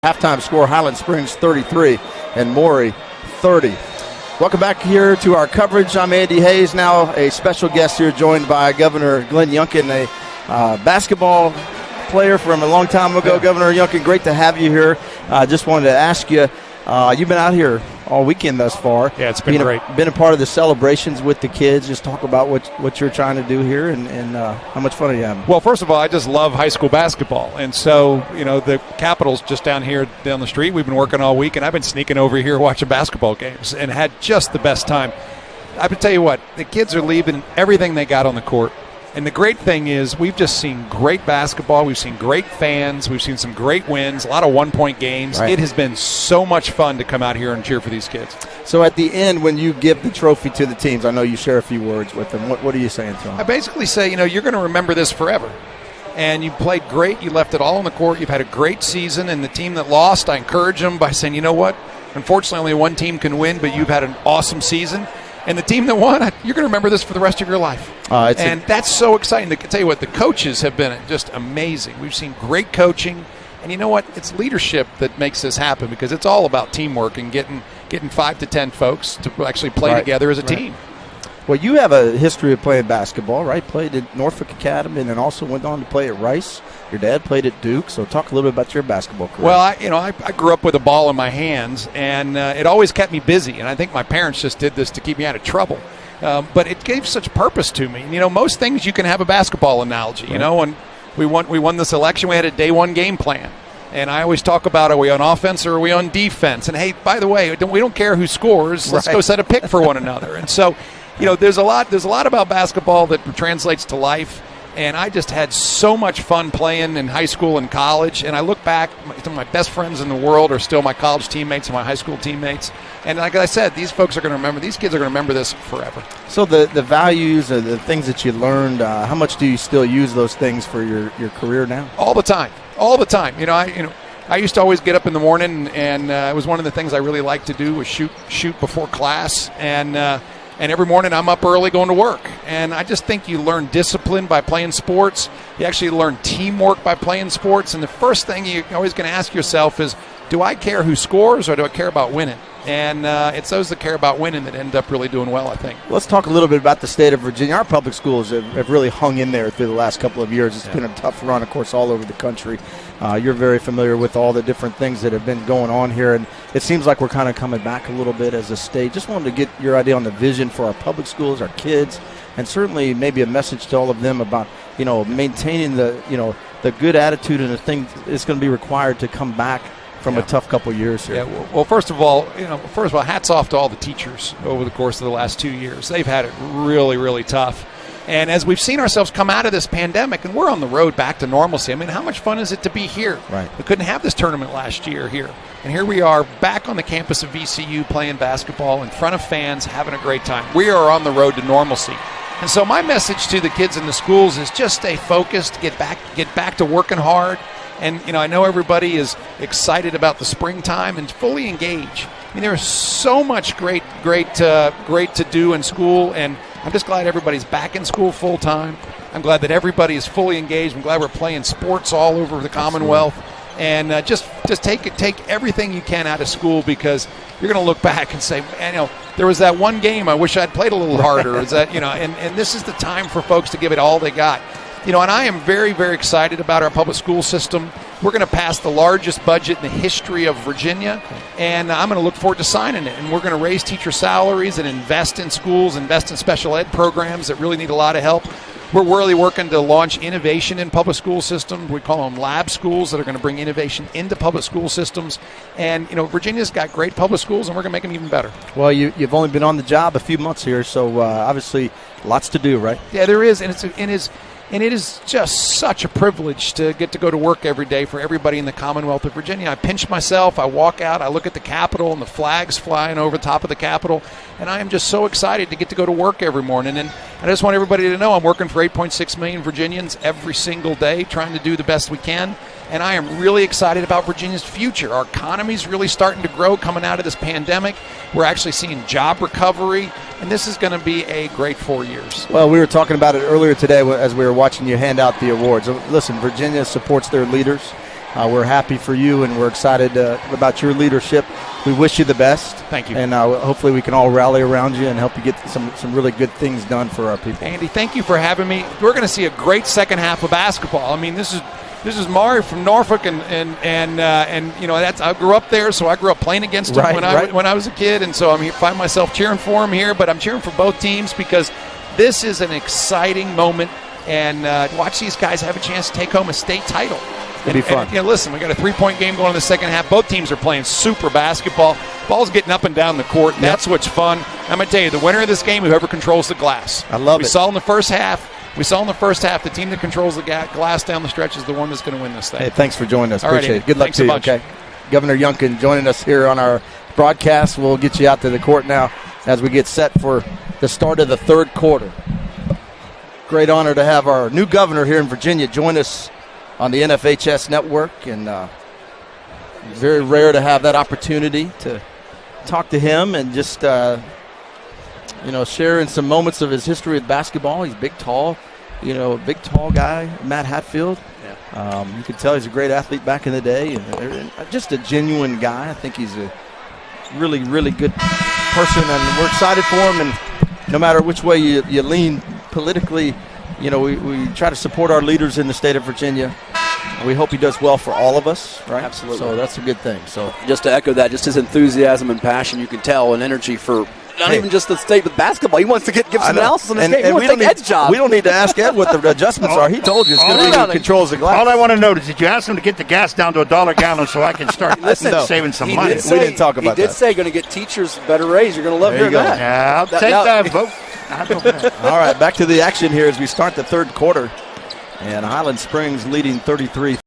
Halftime score, Highland Springs 33 and Maury 30. Welcome back here to our coverage. I'm Andy Hayes, now a special guest here, joined by Governor Glenn Youngkin, a basketball player from a long time ago. Yeah. Governor Youngkin, great to have you here. Just wanted to ask you, you've been out here all weekend thus far. Yeah, it's been great. Been a part of the celebrations with the kids. Just talk about what you're trying to do here and how much fun are you having? Well, first of all, I just love high school basketball. And so, the Capitol's just down the street. We've been working all week, and I've been sneaking over here watching basketball games and had just the best time. I would tell you what, the kids are leaving everything they got on the court. And the great thing is we've just seen great basketball. We've seen great fans. We've seen some great wins, a lot of one-point games. Right. It has been so much fun to come out here and cheer for these kids. So at the end, when you give the trophy to the teams, I know you share a few words with them. What are you saying to them? I basically say, you're going to remember this forever. And you played great. You left it all on the court. You've had a great season. And the team that lost, I encourage them by saying, you know what? Unfortunately, only one team can win, but you've had an awesome season. And the team that won, you're going to remember this for the rest of your life. And that's so exciting. To tell you what, the coaches have been just amazing. We've seen great coaching. And you know what? It's leadership that makes this happen, because it's all about teamwork and getting 5 to 10 folks to actually play together as a team. Well, you have a history of playing basketball, right? Played at Norfolk Academy and then also went on to play at Rice. Your dad played at Duke, so talk a little bit about your basketball career. Well, I grew up with a ball in my hands, and it always kept me busy, and I think my parents just did this to keep me out of trouble. But it gave such purpose to me. Most things you can have a basketball analogy. When we won this election, we had a day one game plan. And I always talk about, are we on offense or are we on defense? And, hey, by the way, we don't care who scores. Let's go set a pick for one another. And so, there's a lot about basketball that translates to life. And I just had so much fun playing in high school and college. And I look back, some of my best friends in the world are still my college teammates and my high school teammates. And like I said, these folks are going to remember, these kids are going to remember this forever. So the values or the things that you learned, how much do you still use those things for your career now? All the time. I used to always get up in the morning, and it was one of the things I really liked to do was shoot before class. And every morning I'm up early going to work. And I just think you learn discipline by playing sports. You actually learn teamwork by playing sports. And the first thing you're always going to ask yourself is, do I care who scores or do I care about winning? And it's those that care about winning that end up really doing well, I think. Let's talk a little bit about the state of Virginia. Our public schools have really hung in there through the last couple of years. It's been a tough run, of course, all over the country. You're very familiar with all the different things that have been going on here, and it seems like we're kind of coming back a little bit as a state. Just wanted to get your idea on the vision for our public schools, our kids, and certainly maybe a message to all of them about, maintaining the good attitude and the thing that's going to be required to come back from a tough couple years here. Yeah, well, first of all, hats off to all the teachers over the course of the last 2 years. They've had it really, really tough. And as we've seen ourselves come out of this pandemic, and we're on the road back to normalcy, how much fun is it to be here? Right. We couldn't have this tournament last year here. And here we are back on the campus of VCU playing basketball in front of fans, having a great time. We are on the road to normalcy. And so my message to the kids in the schools is just stay focused, get back to working hard. And, I know everybody is excited about the springtime and fully engage. There is so much great to do in school, and I'm just glad everybody's back in school full time. I'm glad that everybody is fully engaged. I'm glad we're playing sports all over the Commonwealth. And just take everything you can out of school, because you're going to look back and say, there was that one game I wish I'd played a little harder. Is that and this is the time for folks to give it all they got. And I am very, very excited about our public school system. We're going to pass the largest budget in the history of Virginia, and I'm going to look forward to signing it. And we're going to raise teacher salaries and invest in schools, invest in special ed programs that really need a lot of help. We're really working to launch innovation in public school systems. We call them lab schools that are going to bring innovation into public school systems. And, Virginia's got great public schools, and we're going to make them even better. Well, you've only been on the job a few months here, so obviously lots to do, right? Yeah, there is, and it is just such a privilege to get to go to work every day for everybody in the Commonwealth of Virginia. I pinch myself, I walk out, I look at the Capitol and the flags flying over the top of the Capitol, and I am just so excited to get to go to work every morning. And I just want everybody to know I'm working for 8.6 million Virginians every single day, trying to do the best we can. And I am really excited about Virginia's future. Our economy's really starting to grow coming out of this pandemic. We're actually seeing job recovery, and this is going to be a great 4 years. Well, we were talking about it earlier today as we were watching you hand out the awards. Listen, Virginia supports their leaders. We're happy for you, and we're excited about your leadership. We wish you the best. Thank you. And hopefully we can all rally around you and help you get some really good things done for our people. Andy, thank you for having me. We're going to see a great second half of basketball. I mean, this is Mari from Norfolk, and I grew up there, so I grew up playing against him when I was a kid, and so I find myself cheering for him here. But I'm cheering for both teams because this is an exciting moment, and watch these guys have a chance to take home a state title. It'll be fun. And, listen, we got a 3-point game going in the second half. Both teams are playing super basketball. Ball's getting up and down the court. Yep. That's what's fun. I'm going to tell you, the winner of this game, whoever controls the glass. I love it. We saw in the first half, the team that controls the glass down the stretch is the one that's going to win this thing. Hey, thanks for joining us. Appreciate it. Good luck to you. Okay. Governor Youngkin joining us here on our broadcast. We'll get you out to the court now as we get set for the start of the third quarter. Great honor to have our new governor here in Virginia join us on the NFHS network, and very rare to have that opportunity to talk to him and just share in some moments of his history with basketball. He's big, tall guy, Matt Hatfield. Yeah. You can tell he's a great athlete back in the day, and just a genuine guy. I think he's a really, really good person, and we're excited for him. And no matter which way you lean politically, we try to support our leaders in the state of Virginia. We hope he does well for all of us, right? Absolutely. So that's a good thing. So just to echo that, just his enthusiasm and passion, you can tell, and energy for not even just the state with basketball. He wants to give some analysis on his game. He wants to take Ed's job. We don't need to ask Ed what the adjustments are. He told you it's going to be who controls the glass. All I want to know is, did you ask him to get the gas down to $1 a gallon so I can start saving some money? We didn't talk about that. He did say going to get teachers better raise. You're going to love hearing that. Yeah, I'll take that vote. All right, back to the action here as we start the third quarter. And Highland Springs leading 33.